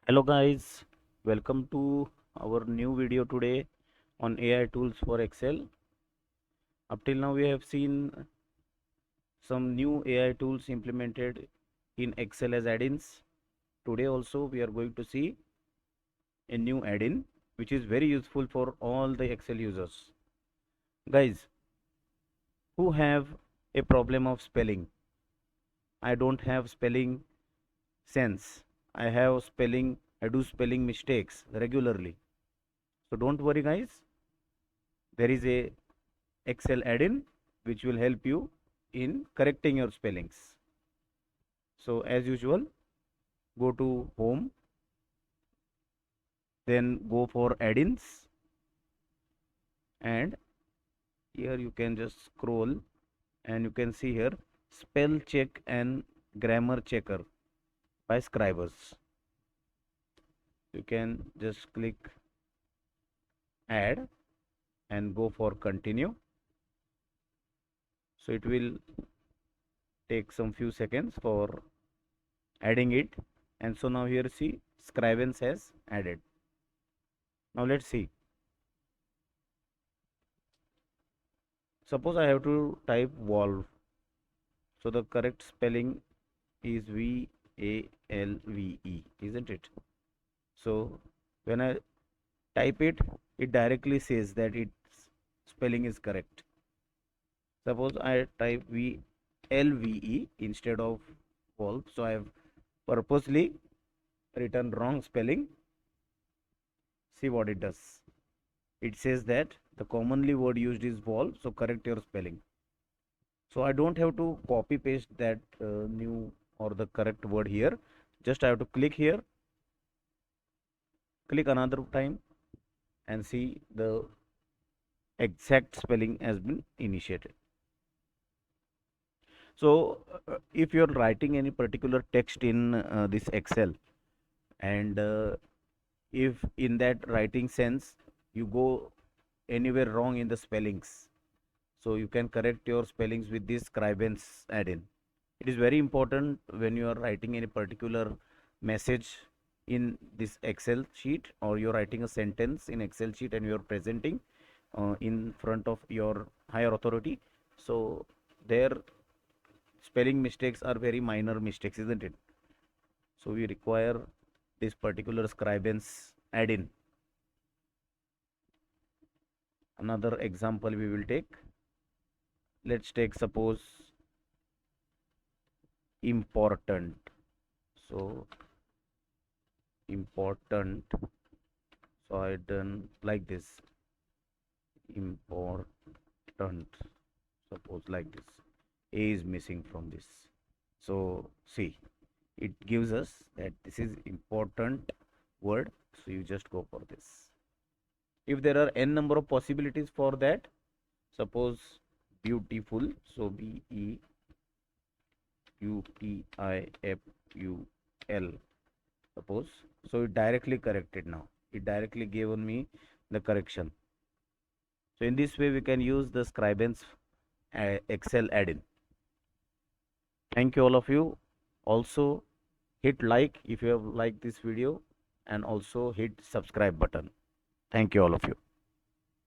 Hello guys, welcome to our new video today on AI tools for Excel. Up till now we have seen some new AI tools implemented in Excel as add-ins. Today also we are going to see a new add-in which is very useful for all the Excel users. Guys, who have a problem of spelling? I don't have spelling sense. I do spelling mistakes regularly. So don't worry guys, there is a Excel add-in which will help you in correcting your spellings. So as usual, go to home, then go for add-ins, and here you can just scroll and you can see here spell check and grammar checker by Scribers. You can just click add and go for continue. So it will take some few seconds for adding it, and so now here see Scribens has added. Now let's see. Suppose I have to type valve. So the correct spelling is VALVE, isn't it? So when I type it, it directly says that its spelling is correct. Suppose I type VLVE instead of valve. So I have purposely written wrong spelling. See what it does. It says that the commonly word used is valve, so correct your spelling. So I don't have to copy paste that new or the correct word here. Just I have to click here, click another time, and see the exact spelling has been initiated. So if you're writing any particular text in this Excel, and if in that writing sense you go anywhere wrong in the spellings, so you can correct your spellings with this Scribens add-in. It is very important when you are writing any particular message in this Excel sheet, or you're writing a sentence in Excel sheet and you're presenting in front of your higher authority. So their spelling mistakes are very minor mistakes, isn't it? So we require this particular Scribens add-in. Another example we will take. Let's take suppose important. So important. So I done like this. Important. Suppose like this. A is missing from this. So see, it gives us that this is important word. So you just go for this. If there are n number of possibilities for that, suppose beautiful. So BEUTIFUL. Suppose. So it directly corrected now. It directly given me the correction. So in this way we can use the Scribens Excel add-in. Thank you all of you. Also hit like if you have liked this video, and also hit subscribe button. Thank you all of you.